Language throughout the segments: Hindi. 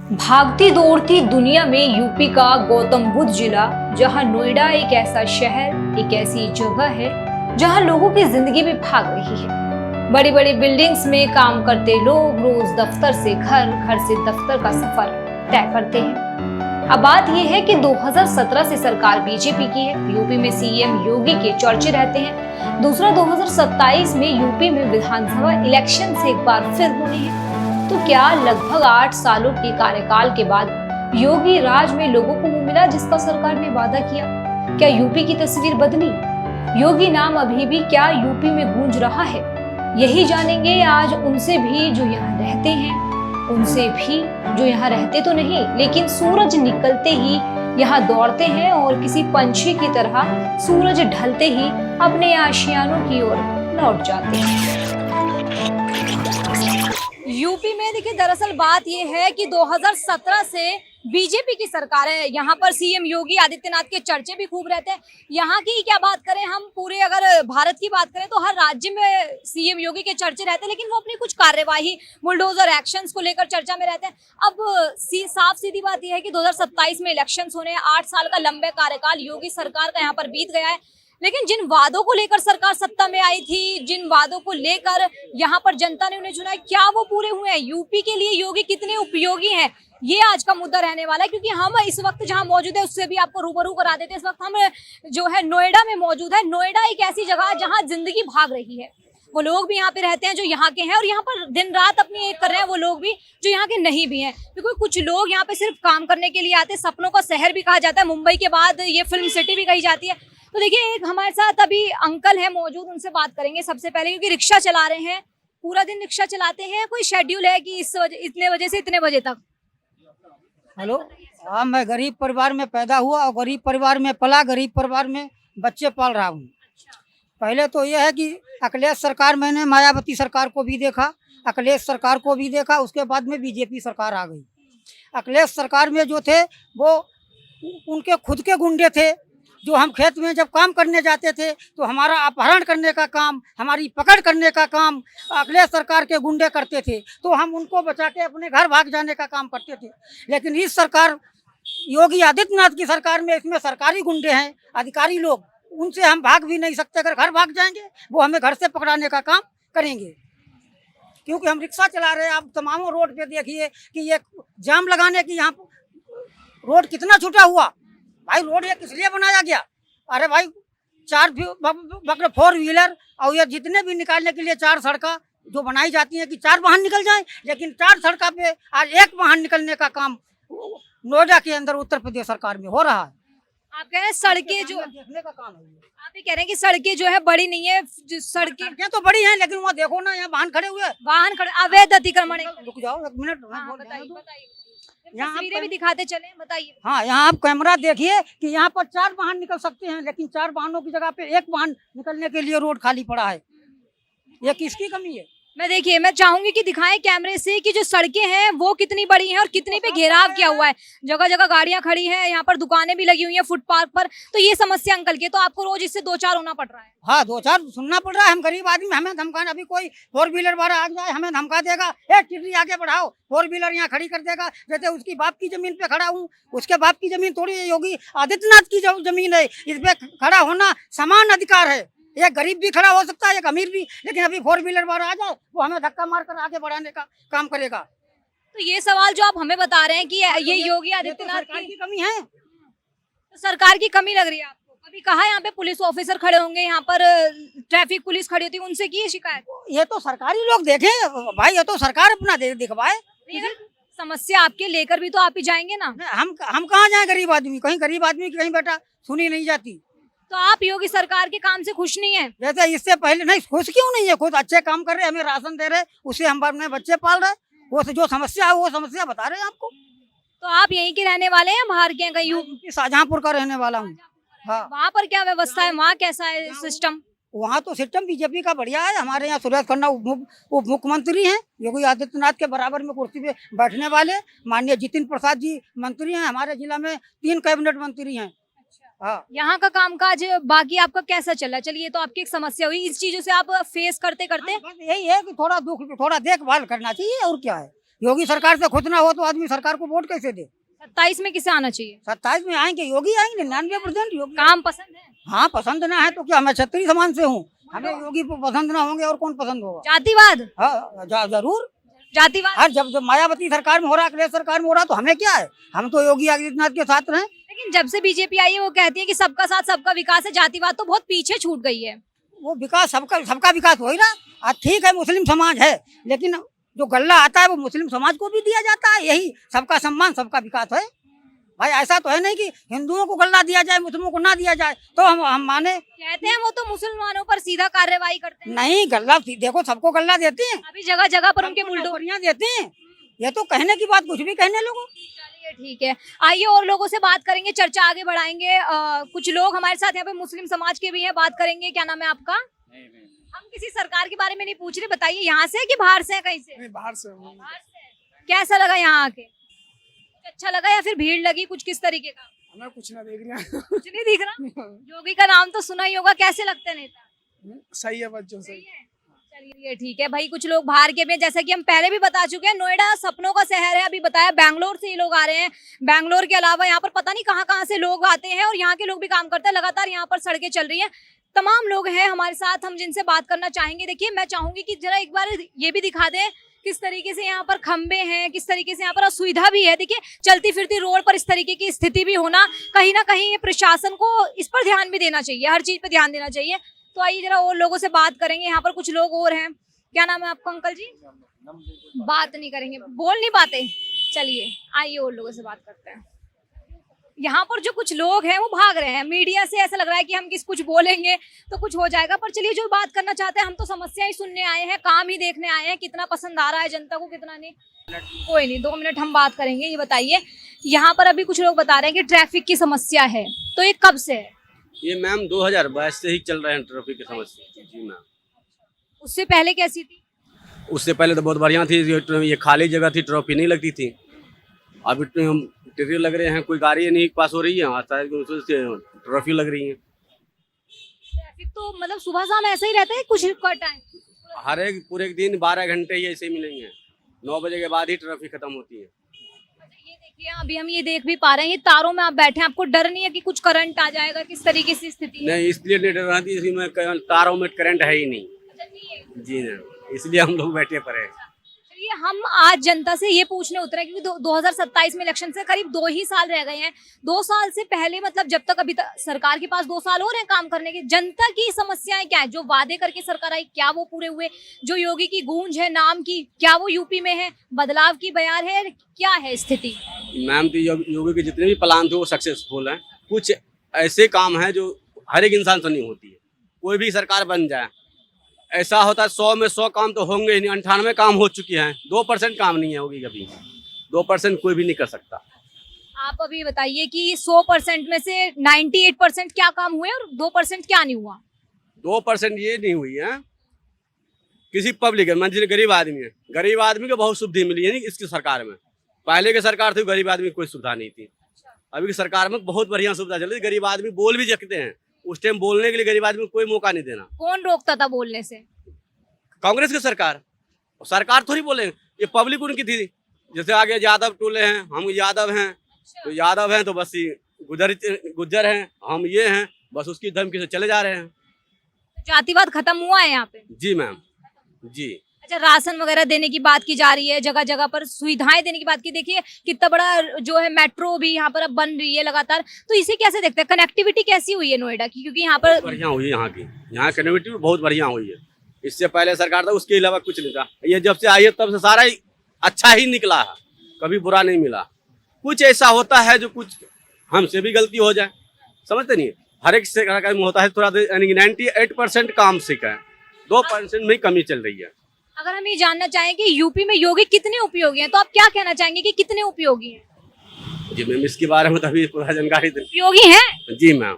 भागती दौड़ती दुनिया में यूपी का गौतम बुद्ध जिला, जहां नोएडा एक ऐसा शहर, एक ऐसी जगह है जहां लोगों की जिंदगी भी भाग रही है। बड़ी बड़ी बिल्डिंग्स में काम करते लोग रोज दफ्तर से घर, घर से दफ्तर का सफर तय करते हैं। अब बात यह है कि 2017 से सरकार बीजेपी की है। यूपी में सीएम योगी के चर्चे रहते हैं। दूसरा, 2027 में यूपी में विधानसभा इलेक्शन से एक बार फिर होने हैं। तो क्या लगभग 8 सालों के कार्यकाल के बाद योगी राज में लोगों को वो मिला जिसका सरकार ने वादा किया? क्या यूपी की तस्वीर बदली? योगी नाम अभी भी क्या यूपी में गूंज रहा है? यही जानेंगे आज उनसे भी जो यहाँ रहते हैं, उनसे भी जो यहाँ रहते तो नहीं लेकिन सूरज निकलते ही यहाँ दौड़ते हैं और किसी पंछी की तरह सूरज ढलते ही अपने आशियानों की ओर लौट जाते हैं। यूपी में देखिए, दरअसल बात यह है कि 2017 से बीजेपी की सरकार है। यहाँ पर सीएम योगी आदित्यनाथ के चर्चे भी खूब रहते हैं। यहाँ की क्या बात करें, हम पूरे अगर भारत की बात करें तो हर राज्य में सीएम योगी के चर्चे रहते हैं, लेकिन वो अपनी कुछ कार्यवाही, बुलडोजर एक्शंस को लेकर चर्चा में रहते हैं। अब साफ सीधी बात यह है कि 2027 में इलेक्शंस होने हैं। 8 साल का लंबे कार्यकाल योगी सरकार का यहाँ पर बीत गया है, लेकिन जिन वादों को लेकर सरकार सत्ता में आई थी, जिन वादों को लेकर यहाँ पर जनता ने उन्हें चुना है, क्या वो पूरे हुए हैं? यूपी के लिए योगी कितने उपयोगी हैं, ये आज का मुद्दा रहने वाला है। क्योंकि हम इस वक्त जहां मौजूद है उससे भी आपको रूबरू करा देते हैं। इस वक्त हम जो है नोएडा में मौजूद है। नोएडा एक ऐसी जगह है जहां जिंदगी भाग रही है। वो लोग भी यहाँ पे रहते हैं जो यहाँ के हैं, और यहाँ पर दिन रात अपनी एक कर रहे हैं वो लोग भी जो यहाँ के नहीं भी हैं। क्योंकि कुछ लोग यहाँ पे सिर्फ काम करने के लिए आते हैं। सपनों का शहर भी कहा जाता है। मुंबई के बाद ये फिल्म सिटी भी कही जाती है। तो देखिए, एक हमारे साथ अभी अंकल है मौजूद, उनसे बात करेंगे सबसे पहले, क्योंकि रिक्शा चला रहे हैं, पूरा दिन रिक्शा चलाते हैं। कोई शेड्यूल है कि इतने बजे से इतने बजे तक? हेलो, हाँ, मैं गरीब परिवार में पैदा हुआ और गरीब परिवार में पला, गरीब परिवार में बच्चे पाल रहा हूँ। पहले तो यह है कि अखिलेश सरकार, मैंने मायावती सरकार को भी देखा, अखिलेश सरकार को भी देखा, उसके बाद में बीजेपी सरकार आ गई। अखिलेश सरकार में जो थे वो उनके खुद के गुंडे थे, जो हम खेत में जब काम करने जाते थे तो हमारा अपहरण करने का काम, हमारी पकड़ करने का काम अखिलेश सरकार के गुंडे करते थे। तो हम उनको बचा के अपने घर भाग जाने का काम करते थे। लेकिन इस सरकार, योगी आदित्यनाथ की सरकार में, इसमें सरकारी गुंडे हैं, अधिकारी लोग, उनसे हम भाग भी नहीं सकते। अगर घर भाग जाएंगे वो हमें घर से पकड़ाने का काम करेंगे। क्योंकि हम रिक्शा चला रहे हैं। आप तमामों रोड पे देखिए कि ये जाम लगाने की, यहाँ रोड कितना छूटा हुआ। भाई, रोड ये किस लिए बनाया गया? अरे भाई, 4 व्हीलर और ये जितने भी निकालने के लिए 4 सड़का जो बनाई जाती हैं कि 4 वाहन निकल जाएं, लेकिन 4 सड़का पे आज 1 वाहन निकलने का काम नोएडा के अंदर उत्तर प्रदेश सरकार में हो रहा है। आप कह रहे हैं सड़कें जो देखने का काम है, आप ये कह रहे हैं कि सड़कें जो है बड़ी नहीं है। सड़कें तो बड़ी हैं, लेकिन वहाँ देखो ना, यहाँ वाहन खड़े हुए, वाहन खड़े, अवैध अतिक्रमण है। रुक जाओ 1 मिनट, बताइए, यहाँ तस्वीरें भी दिखाते चले, बताइए। हाँ, यहाँ आप कैमरा देखिए कि यहाँ पर 4 वाहन निकल सकते हैं, लेकिन 4 वाहनों की जगह पे 1 वाहन निकलने के लिए रोड खाली पड़ा है। ये किसकी कमी है? मैं चाहूंगी कि दिखाएं कैमरे से कि जो सड़कें हैं वो कितनी बड़ी हैं और कितनी पे घेराव किया हुआ है। जगह जगह गाड़ियां खड़ी हैं, यहाँ पर दुकानें भी लगी हुई हैं फुटपाथ पर। तो ये समस्या अंकल की, तो आपको रोज इससे 2-4 होना पड़ रहा है? हाँ, 2-4 सुनना पड़ रहा है। हम गरीब आदमी, हमें धमकाना, अभी कोई 4 व्हीलर वाला आ जाए हमें धमका देगा, एक टिड्डी आगे बढ़ाओ, 4 व्हीलर यहाँ खड़ी कर देगा। जैसे उसकी बाप की जमीन पे खड़ा हूँ, उसके बाप की जमीन थोड़ी योगी आदित्यनाथ की जमीन है, इस पे खड़ा होना समान अधिकार है। एक गरीब भी खड़ा हो सकता है, एक अमीर भी, लेकिन अभी 4 व्हीलर वाला आ जाए वो हमें धक्का मारकर आगे बढ़ाने का काम करेगा। तो ये सवाल जो आप हमें बता रहे हैं कि ये योगी आदित्यनाथ की कमी है, तो सरकार की कमी लग रही है आपको? कभी कहा यहाँ पे पुलिस ऑफिसर खड़े होंगे, यहाँ पर ट्रैफिक पुलिस खड़ी होती है, उनसे की शिकायत? ये तो सरकारी लोग देखे भाई, ये तो सरकार अपना दिखवाए। समस्या आपके लेकर भी तो आप ही जाएंगे ना। हम कहाँ जाए? गरीब आदमी, कहीं गरीब आदमी की कहीं बेटा सुनी नहीं जाती। तो आप योगी सरकार के काम से खुश नहीं है? जैसे इससे पहले नहीं, खुश क्यों नहीं है? खुद अच्छे काम कर रहे, हमें राशन दे रहे, उससे हम अपने बच्चे पाल रहे। वो जो समस्या है वो समस्या बता रहे हैं आपको। तो आप यहीं के रहने वाले हैं, बाहर के हैं कहीं? शाहजहांपुर का रहने वाला हूँ। हाँ। वहाँ पर क्या व्यवस्था है, वहाँ कैसा है सिस्टम? वहाँ तो सिस्टम बीजेपी का बढ़िया है। हमारे यहाँ सुरेश खन्ना उप मुख्यमंत्री हैं, योगी आदित्यनाथ के बराबर में कुर्सी पे बैठने वाले। माननीय जितिन प्रसाद जी मंत्री हैं। हमारे जिला में 3 कैबिनेट मंत्री हैं। हाँ। यहाँ का कामकाज बाकी आपका कैसा चला? चलिए, ये तो आपकी एक समस्या हुई, इस चीजों से आप फेस करते करते यही है कि थोड़ा देखभाल करना चाहिए, और क्या है। योगी सरकार से खुश ना हो तो आदमी सरकार को वोट कैसे दे? 27 में किसे आना चाहिए? 27 में आएंगे योगी, आएंगे 99% योगी। काम पसंद है? हाँ, पसंद ना है तो क्या, मैं क्षत्रिय समाज से हूँ, हमें योगी पसंद ना होंगे और कौन पसंद होगा? जातिवाद? हाँ, जरूर। जातिवाद? हर जब मायावती सरकार में हो रहा, अखिलेश सरकार में हो रहा, तो हमें क्या है, हम तो योगी आदित्यनाथ के साथ रहे। लेकिन जब से बीजेपी आई है वो कहती है कि सबका साथ सबका विकास है, जातिवाद तो बहुत पीछे छूट गई है। वो विकास सबका विकास हो ही रहा। ठीक है, मुस्लिम समाज है, लेकिन जो गल्ला आता है वो मुस्लिम समाज को भी दिया जाता है। यही सबका सम्मान सबका विकास है भाई। ऐसा तो है नहीं कि हिंदुओं को गल्ला दिया जाए मुस्लिमों को ना दिया जाए तो हम माने। कहते हैं वो तो मुसलमानों पर सीधा कार्रवाई करते हैं। नहीं, गल्ला देखो सबको गल्ला देते हैं, अभी जगह जगह पर उनके बुलडोजर देते हैं। ये तो कहने की बात, कुछ भी कहने लोगों। चलिए ठीक है, आइए और लोगों से बात करेंगे, चर्चा आगे बढ़ाएंगे। कुछ लोग हमारे साथ यहाँ पे मुस्लिम समाज के भी हैं, बात करेंगे। क्या नाम है आपका? हम किसी सरकार के बारे में नहीं पूछ रहे, बताइए यहाँ से कि बाहर से? कहीं से? बाहर से। कैसा लगा यहाँ आके? अच्छा लगा या फिर भीड़ लगी कुछ, किस तरीके का? हमें कुछ ना देख रहा। कुछ नहीं दिख रहा। योगी का नाम तो सुना ही होगा, कैसे लगते हैं नेता? सही है बच्चों से। चलिए ठीक है भाई, कुछ लोग बाहर के भी हैं, जैसा कि हम पहले भी बता चुके हैं, नोएडा सपनों का शहर है। अभी बताया बैंगलोर से ये लोग आ रहे हैं। बैंगलोर के अलावा यहाँ पर पता नहीं कहाँ से लोग आते हैं और यहाँ के लोग भी काम करते हैं। लगातार यहाँ पर सड़कें चल रही हैं, तमाम लोग हैं हमारे साथ, हम जिनसे बात करना चाहेंगे। देखिए, मैं चाहूंगी कि जरा एक बार ये भी दिखा दें किस तरीके से यहाँ पर खंबे हैं, किस तरीके से यहाँ पर असुविधा भी है। देखिए, चलती फिरती रोड पर इस तरीके की स्थिति भी होना, कहीं ना कहीं ये प्रशासन को इस पर ध्यान भी देना चाहिए, हर चीज पर ध्यान देना चाहिए। तो आइए जरा और लोगों से बात करेंगे। यहाँ पर कुछ लोग और हैं। क्या नाम है आपका अंकल जी? बात नहीं करेंगे, बोल नहीं पाते। चलिए आइए और लोगों से बात करते हैं। यहाँ पर जो कुछ लोग हैं वो भाग रहे हैं, मीडिया से ऐसा लग रहा है कि हम कुछ बोलेंगे तो कुछ हो जाएगा। पर चलिए, जो बात करना चाहते हैं, हम तो समस्या ही सुनने आए हैं, काम ही देखने आए हैं, कितना पसंद आ रहा है जनता को कितना नहीं। कोई नहीं, 2 मिनट हम बात करेंगे। ये बताइए, यहाँ पर अभी कुछ लोग बता रहे हैं कि ट्रैफिक की समस्या है, तो ये कब से है? ये मैम 2022 से ही चल रहे हैं ट्रैफिक की समस्या। जी मैम। उससे पहले कैसी थी? उससे पहले तो बहुत बढ़िया थी, ये खाली जगह थी, ट्रॉफी नहीं लगती थी। अभी टिकट लग रहे हैं, कोई गाड़ी नहीं पास हो रही है, ट्रॉफी लग रही है। ट्रैफिक तो मतलब सुबह शाम ऐसा ही रहता है कुछ टाइम? हर एक पूरे दिन 12 घंटे ही ऐसे मिलेंगे, 9 बजे के बाद ही ट्रैफिक खत्म होती है। ये देखिए, अभी हम ये देख भी पा रहे हैं, ये तारों में आप बैठे हैं, आपको डर नहीं है कि कुछ करंट आ जाएगा? किस तरीके से स्थिति है? नहीं, इसलिए नहीं डर रहा थी, इसमें तारों में करंट है ही नहीं। जी ना, इसलिए हम लोग बैठे पड़े हैं। चलिए, हम आज जनता से ये पूछने उतरे क्योंकि 2027 में इलेक्शन से करीब 2 ही साल रह गए हैं। 2 साल से पहले, मतलब जब तक अभी तक सरकार के पास 2 साल और हैं काम करने के, जनता की समस्याएं क्या है? जो वादे करके सरकार आई, क्या वो पूरे हुए? जो योगी की गूंज है नाम की, क्या वो यूपी में है? बदलाव की बयार है, क्या है स्थिति? मैम, तो योगी के जितने भी प्लान थे वो सक्सेसफुल हैं। कुछ ऐसे काम हैं जो हर एक इंसान से नहीं होती है। कोई भी सरकार बन जाए, ऐसा होता है 100 में 100 काम तो होंगे ही नहीं, 98 काम हो चुके हैं, 2% काम नहीं है होगी कभी। 2% कोई भी नहीं कर सकता। आप अभी बताइए कि 100% में से 98% क्या काम हुए और 2% क्या नहीं हुआ? 2% ये नहीं हुई है किसी पब्लिक है, मंजिल गरीब आदमी है, गरीब आदमी को बहुत सुविधा मिली है इसकी सरकार में। पहले की सरकार थी, गरीब आदमी को कोई सुविधा नहीं थी। अभी की सरकार में बहुत बढ़िया सुविधा चल रही है। गरीब आदमी बोल भी सकते हैं, उस टाइम बोलने के लिए गरीब आदमी को कोई मौका नहीं देना। कौन रोकता था बोलने से? कांग्रेस की सरकार। सरकार थोड़ी बोलेंगे, ये पब्लिक उनकी थी। जैसे आगे यादव टोले हैं, हम यादव हैं, तो यादव हैं तो बस गुज्जर हैं, हम ये हैं, बस उसकी धमकी से चले जा रहे हैं। जातिवाद खत्म हुआ है यहाँ पे? जी मैम, जी। अच्छा, राशन वगैरह देने की बात की जा रही है, जगह जगह पर सुविधाएं देने की बात की। देखिए कितना बड़ा जो है मेट्रो भी यहाँ पर अब बन रही है लगातार, तो इसे कैसे देखते हैं? कनेक्टिविटी कैसी हुई है नोएडा की? क्योंकि यहाँ पर बढ़िया हुई है, यहाँ कनेक्टिविटी बहुत बढ़िया हुई है। इससे पहले सरकार था, उसके अलावा कुछ नहीं था। ये जब से आई है तब से सारा ही अच्छा ही निकला है, कभी बुरा नहीं मिला। कुछ ऐसा होता है जो कुछ हमसे भी गलती हो जाए, समझते नहीं। हर एक से काम होता है थोड़ा, 98% काम से का है, 2% में कमी चल रही है। अगर हम ये जानना चाहें कि यूपी में योगी कितने उपयोगी हैं, तो आप क्या कहना चाहेंगे कि कितने उपयोगी हैं? जी मैम, इसके बारे में तभी पूरा जानकारी उपयोगी हैं? जी मैम।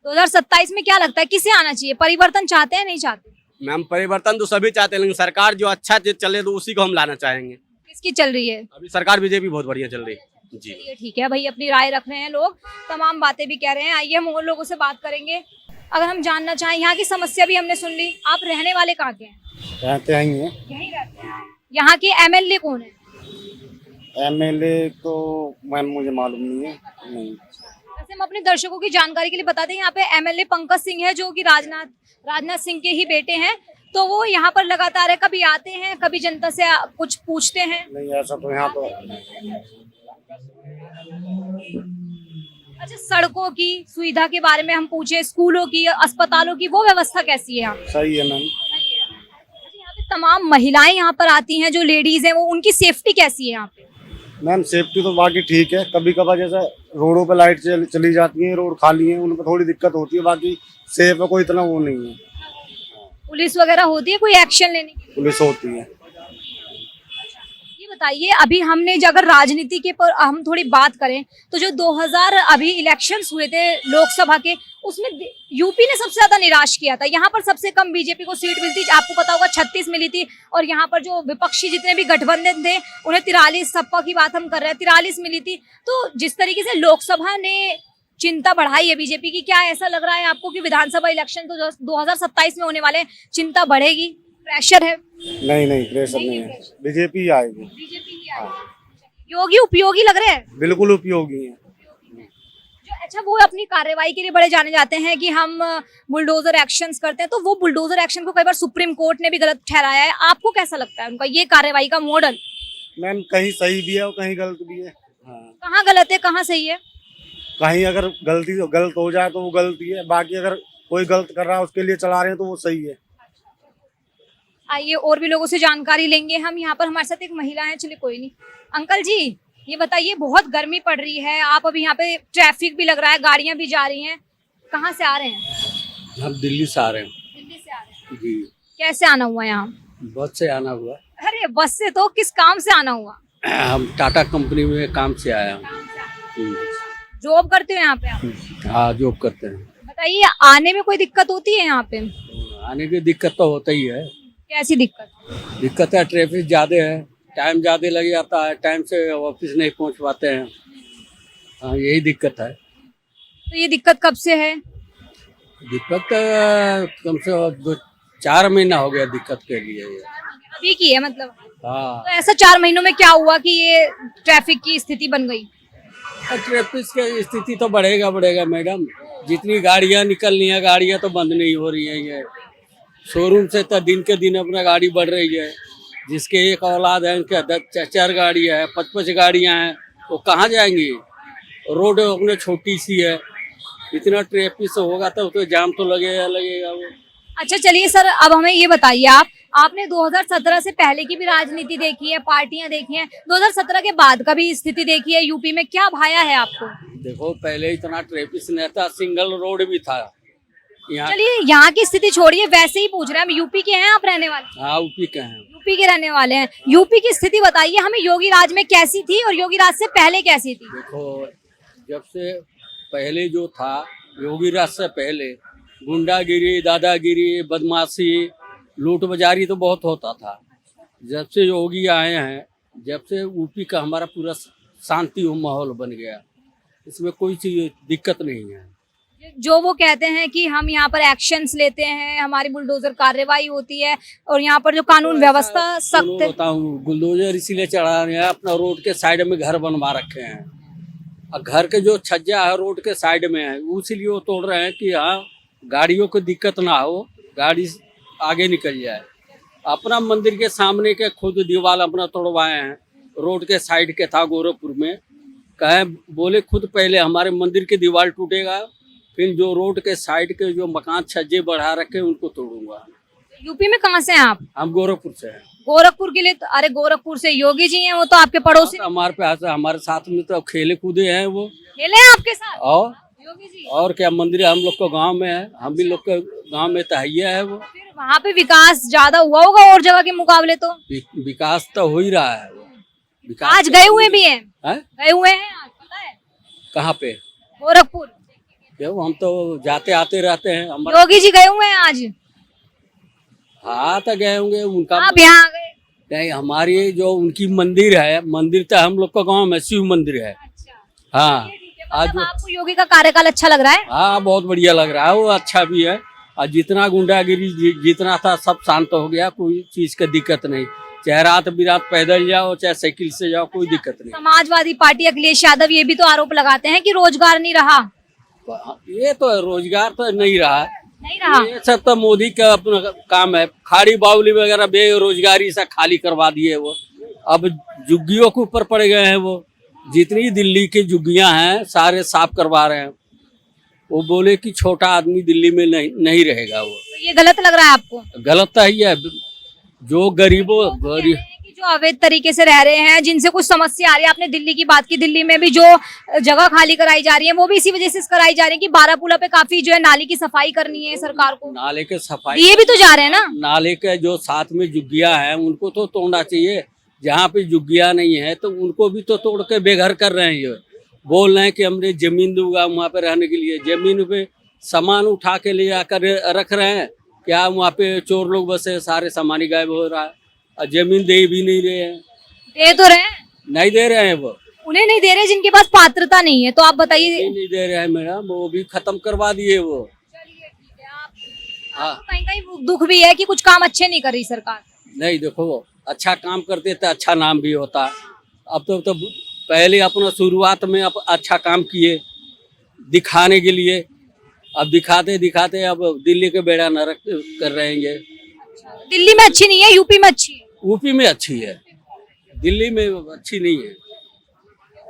2027 में क्या लगता है किसे आना चाहिए? परिवर्तन चाहते हैं, नहीं चाहते? मैम, परिवर्तन तो सभी चाहते हैं, लेकिन सरकार जो अच्छा चले तो उसी को हम लाना चाहेंगे। किसकी चल रही है अभी? सरकार बीजेपी बहुत बढ़िया चल रही है। जी चलिए ठीक है भाई, अपनी राय रख रहे हैं लोग, तमाम बातें भी कह रहे हैं। आइए हम और लोगों से बात करेंगे। अगर हम जानना चाहें, यहाँ की समस्या भी हमने सुन ली। आप रहने वाले कहाँ के हैं? रहते हैं यहीं रहते हैं। यहाँ के MLA कौन है? एमएलए तो मैम मुझे मालूम नहीं है। नहीं, वैसे हम अपने दर्शकों की जानकारी के लिए बता दें, यहाँ पे एमएलए पंकज सिंह है जो कि राजनाथ सिंह के ही बेटे हैं। तो वो यहाँ पर लगातार है, कभी आते हैं, कभी जनता से कुछ पूछते हैं। नहीं ऐसा तो यहाँ तो अच्छा, सड़कों की सुविधा के बारे में हम पूछे, स्कूलों की, अस्पतालों की, वो व्यवस्था कैसी है यहाँ? सही है मैम। यहाँ पे तमाम महिलाएं यहाँ पर आती हैं, जो लेडीज हैं, वो उनकी सेफ्टी कैसी है यहाँ पे? मैम सेफ्टी तो बाकी ठीक है, कभी कभार जैसे रोडों पे लाइट चली जाती है, रोड खाली है, उन पर थोड़ी दिक्कत होती है, बाकी सेफ है, कोई इतना वो नहीं है। पुलिस वगैरह होती है कोई एक्शन लेने की? पुलिस होती है। ये बताइए, अभी हमने अगर राजनीति के पर हम थोड़ी बात करें तो जो 2000 अभी इलेक्शंस हुए थे लोकसभा के, उसमें यूपी ने सबसे ज्यादा निराश किया था। यहाँ पर सबसे कम बीजेपी को सीट मिलती, आपको पता होगा 36 मिली थी, और यहाँ पर जो विपक्षी जितने भी गठबंधन थे उन्हें 43, सपा की बात हम कर रहे हैं, 43 मिली थी। तो जिस तरीके से लोकसभा ने चिंता बढ़ाई है बीजेपी की, क्या ऐसा लग रहा है आपको कि विधानसभा इलेक्शन तो 2027 में होने वाले हैं, चिंता बढ़ेगी, प्रेशर है? नहीं प्रेशर नहीं है, बीजेपी ही आएगी। बीजेपी ही आएगी। योगी उपयोगी लग रहे हैं? बिल्कुल उपयोगी है। जो अच्छा, वो अपनी कार्रवाई के लिए बड़े जाने जाते हैं कि हम बुलडोजर एक्शंस करते हैं, तो वो बुलडोजर एक्शन को कई बार सुप्रीम कोर्ट ने भी गलत ठहराया है। आपको कैसा लगता है उनका ये कार्रवाई का मॉडल? मैम कहीं सही भी है और कहीं गलत भी है। हाँ, कहाँ गलत है, कहाँ सही है? कहीं अगर गलत हो जाए तो वो गलती है, बाकी अगर कोई गलत कर रहा है उसके लिए चला रहे हैं तो वो सही है। आइए और भी लोगों से जानकारी लेंगे हम। यहाँ पर हमारे साथ एक महिला है, चलिए कोई नहीं। अंकल जी, ये बताइए, बहुत गर्मी पड़ रही है, आप अभी यहाँ पे ट्रैफिक भी लग रहा है, गाड़ियां भी जा रही हैं, कहाँ से आ रहे हैं? हम दिल्ली से आ रहे हैं। दिल्ली से आ रहे हैं। जी, कैसे आना हुआ यहाँ? बस से आना हुआ। अरे बस से तो, किस काम से आना हुआ? हम टाटा कंपनी में काम से आया हूँ। जॉब करते हो यहाँ पे आप? हाँ, जॉब करते हैं। बताइए, आने में कोई दिक्कत होती है यहाँ पे? आने की दिक्कत तो होता ही है। कैसी दिक्कत? दिक्कत है, ट्रैफिक ज्यादा है, टाइम ज्यादा लग जाता है, टाइम से ऑफिस नहीं पहुँच पाते हैं। हाँ, यही दिक्कत है। तो ये दिक्कत कब से है? दिक्कत कम से कम 4 महीना हो गया दिक्कत के लिए ये। अभी की है मतलब? हाँ, तो ऐसा 4 महीनों में क्या हुआ कि ये ट्रैफिक की स्थिति बन गई? ट्रैफिक की स्थिति तो बढ़ेगा मैडम। जितनी गाड़ियाँ निकलनी है, गाड़ियाँ तो बंद नहीं हो रही है। ये शोरूम से तो दिन के दिन अपना गाड़ी बढ़ रही है। जिसके एक औलाद है, उनके 10-4 गाड़ियाँ है, 5-5 गाड़ियाँ हैं, वो कहाँ जाएंगी? रोड अपने छोटी सी है, इतना ट्रैफिक से होगा तो जाम तो लगेगा वो। अच्छा चलिए सर, अब हमें ये बताइए, आपने 2017 से पहले की भी राजनीति देखी है, पार्टियां देखी हैं, 2017 के बाद का भी स्थिति देखी है यूपी में, क्या भाया है आपको? देखो, पहले इतना ट्रैफिक नहीं था, सिंगल रोड भी था यहाँ। चलिए यहाँ की स्थिति छोड़िए, वैसे ही पूछ रहे हैं, हम यूपी के हैं, आप रहने वाले? हाँ, यूपी के हैं। यूपी के रहने वाले हैं। यूपी की स्थिति बताइए हमें, योगी राज में कैसी थी और योगी राज से पहले कैसी थी? देखो, जब से पहले जो था, योगी राज से पहले गुंडागिरी, दादागिरी, बदमाशी, लूट बाजारी तो बहुत होता था। जब से योगी आए हैं, जब से यूपी का हमारा पूरा शांति माहौल बन गया, इसमें कोई चीज दिक्कत नहीं है। जो वो कहते हैं कि हम यहाँ पर एक्शंस लेते हैं, हमारी बुलडोजर कार्रवाई होती है और यहाँ पर जो कानून व्यवस्था सख्त है। बताऊँ, बुलडोजर इसीलिए चढ़ा रहे हैं, अपना रोड के साइड में घर बनवा रखे हैं, और घर के जो छज्जा है रोड के साइड में है, उसीलिए वो तोड़ रहे हैं कि हाँ गाड़ियों को दिक्कत ना हो, गाड़ी आगे निकल जाए। अपना मंदिर के सामने के खुद दीवार अपना तोड़वाए हैं, रोड के साइड के था गोरखपुर में, कहे बोले खुद पहले हमारे मंदिर की दीवार टूटेगा, फिर जो रोड के साइड के जो मकान छज्जे बढ़ा रखे उनको तोड़ूंगा। यूपी में कहाँ से हैं आप? हम गोरखपुर से हैं। गोरखपुर के लिए तो, अरे गोरखपुर से योगी जी हैं, वो तो आपके पड़ोसी। हमारे पास हमारे साथ में तो खेले कूदे हैं वो। खेले हैं आपके साथ और योगी जी? और क्या, मंदिर हम लोग को गांव में है, हम भी लोग के गांव में तहैया है वो। फिर वहाँ पे विकास ज्यादा हुआ होगा और जगह के मुकाबले तो? विकास तो हो ही रहा है वो। विकास आज गए हुए भी हैं? है? गए हुए हैं आज, पता है? कहाँ पे? गोरखपुर। क्यों, हम तो जाते आते रहते हैं। हमारे योगी जी गए हुए हैं आज? हाँ, तो गए होंगे उनका। आप यहाँ आ गए? नहीं, हमारी जो उनकी मंदिर है, मंदिर तो हम लोग का गांव में शिव मंदिर है। अच्छा, हाँ, आज मतलब आपको योगी का कार्यकाल अच्छा लग रहा है? हाँ, बहुत बढ़िया लग रहा है, वो अच्छा भी है। और जितना गुंडागिरी जितना था सब शांत हो गया, कोई चीज का दिक्कत नहीं। चाहे रात बिरात पैदल जाओ चाहे साइकिल से जाओ, कोई दिक्कत नहीं। समाजवादी पार्टी अखिलेश यादव ये भी तो आरोप लगाते हैं कि रोजगार नहीं रहा। ये तो रोजगार तो नहीं रहा, नहीं रहा। ये सब तो मोदी का अपना काम है। खाड़ी बावली वगैरह बेरोजगारी से खाली करवा दिए वो, अब झुग्गियों के ऊपर पड़ गए हैं। वो जितनी दिल्ली की झुग्गियां हैं सारे साफ करवा रहे हैं। वो बोले कि छोटा आदमी दिल्ली में नहीं रहेगा। वो तो ये गलत लग रहा है आपको? गलत तो ही है। जो गरीबों गरीब कि जो अवैध तरीके से रह रहे हैं, जिनसे कुछ समस्या आ रही है, आपने दिल्ली की बात की, दिल्ली में भी जो जगह खाली कराई जा रही है वो भी इसी वजह से कराई जा रही है कि बारापुला पे काफी जो है नाली की सफाई करनी है सरकार को। नाले के सफाई ये भी तो जा रहे हैं ना। नाले के जो साथ में झुग्गियां हैं उनको तो तोड़ना चाहिए। जहाँ पे झुग्गियां नहीं है तो उनको भी तो तोड़ के बेघर कर रहे हैं। ये बोल रहे हैं कि हमने जमीन दूंगा वहाँ पे रहने के लिए, जमीन पे सामान उठा के ले आकर रख रहे हैं। क्या वहाँ पे चोर लोग बसे, सारे सामान ही गायब हो रहा है और जमीन दे भी नहीं रहे हैं। दे तो रहे हैं, नहीं दे रहे हैं। वो उन्हें नहीं दे रहे जिनके पास पात्रता नहीं है। तो आप बताइए। नहीं दे रहे हैं मैडम, वो भी खत्म करवा दिए वो। हाँ कहीं कहीं दुख भी है कि कुछ काम अच्छे नहीं कर रही सरकार। नहीं, देखो अच्छा काम करते तो अच्छा नाम भी होता। अब तो पहले अपना शुरुआत में अब अच्छा काम किए दिखाने के लिए, अब दिखाते दिखाते अब दिल्ली के बेड़ा नरक कर रहे हैं। ये दिल्ली में अच्छी नहीं है, यूपी में अच्छी है। यूपी में अच्छी है, दिल्ली में अच्छी नहीं है।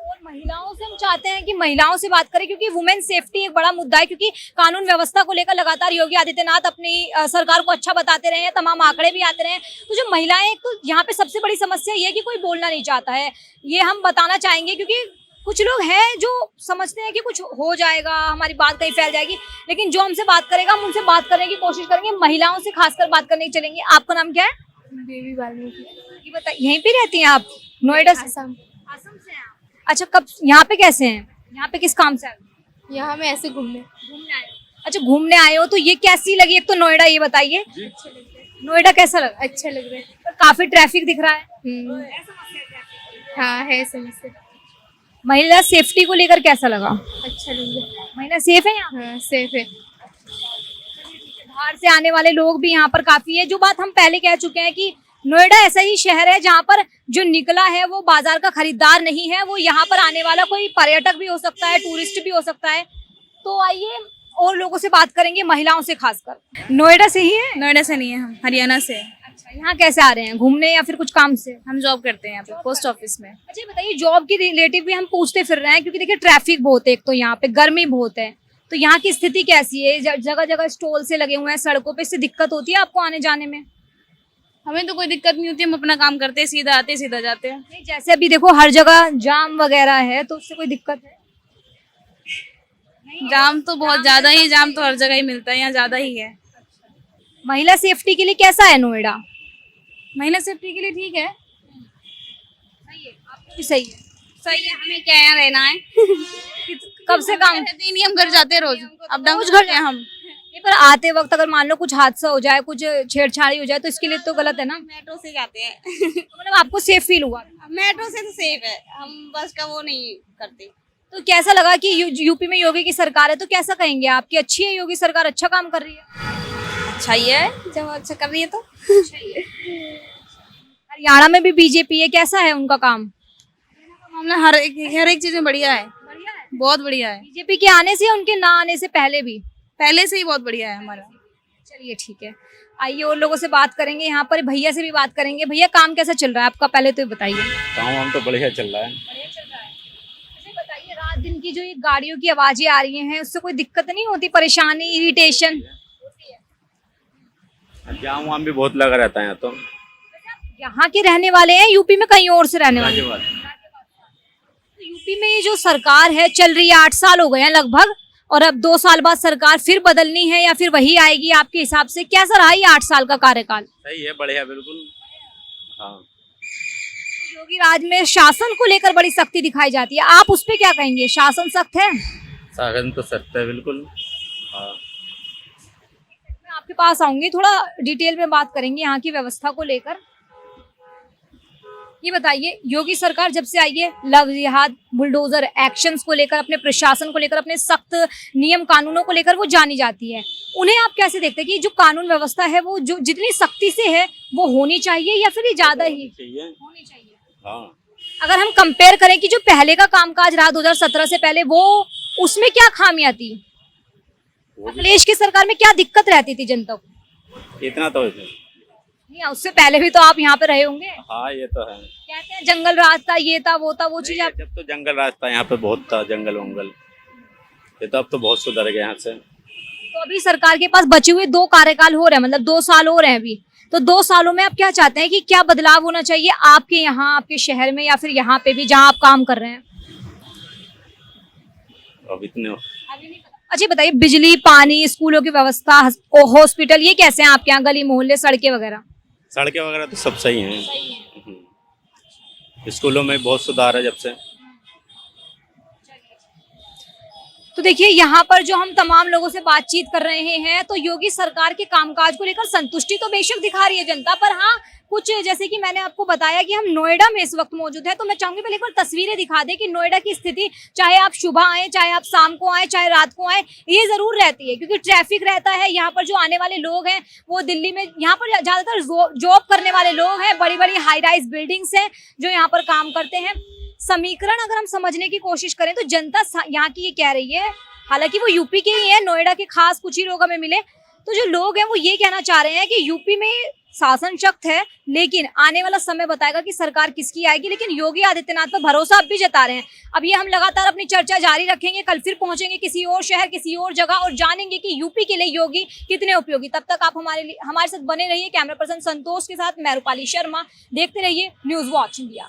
और महिलाओं से हम चाहते हैं कि महिलाओं से बात करें, क्योंकि वुमेन सेफ्टी एक बड़ा मुद्दा है। क्योंकि कानून व्यवस्था को लेकर लगातार योगी आदित्यनाथ अपनी सरकार को अच्छा बताते रहे हैं, तमाम आंकड़े भी आते रहे हैं। तो जो महिलाएं, तो यहाँ पे सबसे बड़ी समस्या ये है कि कोई बोलना नहीं चाहता है। ये हम बताना चाहेंगे क्योंकि कुछ लोग हैं जो समझते हैं कि कुछ हो जाएगा, हमारी बात कहीं फैल जाएगी, लेकिन जो हमसे बात करेगा हम उनसे बात करने की कोशिश करेंगे। महिलाओं से खासकर बात करने की चलेंगे। आपका नाम क्या है? बेबी वाल्मीकि। ये बताइए, यहीं पे रहती हैं आप? नोएडा से? असम। असम से हैं आप? अच्छा, कब यहाँ पे कैसे हैं? यहाँ पे किस काम से आए हो? यहाँ मैं ऐसे घूमने आए हो? अच्छा, घूमने आए हो। तो ये कैसी लगी एक तो नोएडा, ये बताइए। नोएडा कैसा लगा? अच्छा लग रहा है। पर काफी ट्रैफिक दिख रहा है। हाँ है समस्या। महिला सेफ्टी को लेकर कैसा लगा? अच्छा लग रहा है। महिला सेफ है यहाँ? हाँ सेफ है। बाहर से आने वाले लोग भी यहाँ पर काफी है। जो बात हम पहले कह चुके हैं कि नोएडा ऐसा ही शहर है जहाँ पर जो निकला है वो बाजार का खरीदार नहीं है। वो यहाँ पर आने वाला कोई पर्यटक भी हो सकता है, टूरिस्ट भी हो सकता है। तो आइए और लोगों से बात करेंगे, महिलाओं से खासकर। नोएडा से ही है? नोएडा से नहीं है, हम हरियाणा से हैं। अच्छा, यहाँ कैसे आ रहे हैं? घूमने या फिर कुछ काम से? हम जॉब करते हैं यहाँ पे पोस्ट ऑफिस में। अच्छा, ये बताइए, जॉब की रिलेटिव भी हम पूछते फिर रहे हैं क्योंकि देखिए ट्रैफिक बहुत है, एक तो यहाँ पे गर्मी बहुत है। तो यहाँ की स्थिति कैसी है? जगह जगह स्टॉल से लगे हुए हैं सड़कों पे, इससे दिक्कत होती है आपको आने जाने में? हमें तो कोई दिक्कत नहीं होती, हम अपना काम करते हैं, सीधा आते सीधा जाते हैं। नहीं, जैसे अभी देखो हर जगह जाम वगैरह है, तो उससे कोई दिक्कत है? जाम तो बहुत ज्यादा ही, जाम तो हर जगह ही मिलता है, यहाँ ज्यादा ही है। महिला सेफ्टी के लिए कैसा है नोएडा? महिला सेफ्टी के लिए ठीक है। सही है। सही है, हमें क्या यहाँ रहना है। कब से काम? रहते ही नहीं, हम घर जाते हैं रोज, अप डाउन रोज करते हैं हम। नहीं, पर आते वक्त अगर मान लो कुछ हादसा हो जाए, कुछ छेड़छाड़ी हो जाए, तो इसके लिए तो गलत है ना? मेट्रो से जाते हैं। तो मतलब आपको सेफ फील हुआ? मेट्रो से तो सेफ है, हम बस का वो नहीं करते। तो कैसा लगा कि यूपी में योगी की सरकार है, तो कैसा कहेंगे आप कि अच्छी है योगी सरकार, अच्छा काम कर रही है? अच्छा ही है, जब अच्छा कर रही है तो। हरियाणा में भी बीजेपी है, कैसा है उनका काम? मामला हर एक चीज में बढ़िया है, बहुत बढ़िया है। बीजेपी के आने से, उनके ना आने से पहले भी? पहले से ही बहुत बढ़िया है हमारा। चलिए ठीक है, आइए और लोगों से बात करेंगे। यहाँ पर भैया से भी बात करेंगे। भैया, काम कैसा चल रहा है आपका, पहले तो ये बताइए। काम हम तो बढ़िया चल रहा है। अच्छा बताइए, रात दिन की जो ये गाड़ियों की आवाजें आ रही हैं, उससे कोई दिक्कत नहीं होती, परेशानी, इरिटेशन? जाम वाम भी बहुत लगा रहता है यहाँ तो। यहाँ के रहने वाले हैं, यूपी में कहीं और से रहने वाले हैं? तो यूपी में ये जो सरकार है चल रही है, 8 साल हो गए हैं लगभग, और अब 2 साल बाद सरकार फिर बदलनी है या फिर वही आएगी आपके हिसाब से? कैसा रहा ये 8 साल का कार्यकाल? सही है, बढ़िया, बिल्कुल। हाँ, योगी राज में शासन को लेकर बड़ी सख्ती दिखाई जाती है, आप उस पर क्या कहेंगे? शासन सख्त है? शासन तो सख्त है, बिल्कुल। हाँ, मैं आपके पास आऊंगी, थोड़ा डिटेल में बात करेंगे यहाँ की व्यवस्था को लेकर। ये बताइए, योगी सरकार जब से आई है, लव जिहाद, बुलडोजर एक्शंस को लेकर, अपने प्रशासन को लेकर, अपने सख्त नियम कानूनों को लेकर वो जानी जाती है। उन्हें आप कैसे देखते हैं कि जो कानून व्यवस्था है वो जो जितनी सख्ती से है वो होनी चाहिए या फिर ये ज्यादा ही चाहिए। होनी चाहिए? हाँ, अगर हम कंपेयर करें कि जो पहले का कामकाज रहा 2017 से पहले, वो उसमें क्या खामियां थी? अखिलेश की सरकार में क्या दिक्कत रहती थी जनता को? इतना तो है। नहीं, उससे पहले भी तो आप यहाँ पे रहे होंगे। हाँ, ये तो है। कहते हैं जंगल राज था, ये था, वो था, वो चीज आप। जब तो जंगल राज था यहाँ पे, बहुत था जंगल वंगल। ये तो अब तो बहुत सुधर गए यहाँ से। तो अभी सरकार के पास बचे हुए 2 कार्यकाल हो रहे हैं, मतलब 2 साल हो रहे हैं अभी। तो 2 सालों में आप क्या चाहते हैं कि क्या बदलाव होना चाहिए आपके यहाँ, आपके शहर में, या फिर यहाँ पे भी जहाँ आप काम कर रहे हैं? अब इतने अभी नहीं पता। अच्छा बताइए, बिजली, पानी, स्कूलों की व्यवस्था, हॉस्पिटल, ये कैसे हैं आपके यहाँ? गली मोहल्ले, सड़कें वगैरह? सड़कें वगैरह तो सब सही हैं। स्कूलों में बहुत सुधार है जब से। तो देखिए, यहाँ पर जो हम तमाम लोगों से बातचीत कर रहे हैं, तो योगी सरकार के कामकाज को लेकर संतुष्टि तो बेशक दिखा रही है जनता, पर हाँ, कुछ जैसे कि मैंने आपको बताया कि हम नोएडा में इस वक्त मौजूद है, तो मैं चाहूंगी पहले एक बार तस्वीरें दिखा दें कि नोएडा की स्थिति, चाहे आप सुबह आए, चाहे आप शाम को आए, चाहे रात को आए, ये जरूर रहती है, क्योंकि ट्रैफिक रहता है। यहाँ पर जो आने वाले लोग हैं वो दिल्ली में, यहाँ पर ज्यादातर जॉब करने वाले लोग हैं, बड़ी बड़ी हाई राइज बिल्डिंग्स हैं जो यहाँ पर काम करते हैं। समीकरण अगर हम समझने की कोशिश करें तो जनता यहाँ की ये कह रही है, हालांकि वो यूपी के ही है, नोएडा के खास कुछ ही लोग हमें मिले, तो जो लोग हैं वो ये कहना चाह रहे हैं कि यूपी में शासन शक्त है, लेकिन आने वाला समय बताएगा कि सरकार किसकी आएगी। लेकिन योगी आदित्यनाथ पर भरोसा अब भी जता रहे हैं। अब ये हम लगातार अपनी चर्चा जारी रखेंगे, कल फिर पहुंचेंगे किसी और शहर, किसी और जगह, और जानेंगे कि यूपी के लिए योगी कितने उपयोगी। तब तक आप हमारे साथ बने रहिए। कैमरा पर्सन संतोष के साथ मैं रूपाली शर्मा, देखते रहिए न्यूज वॉच इंडिया।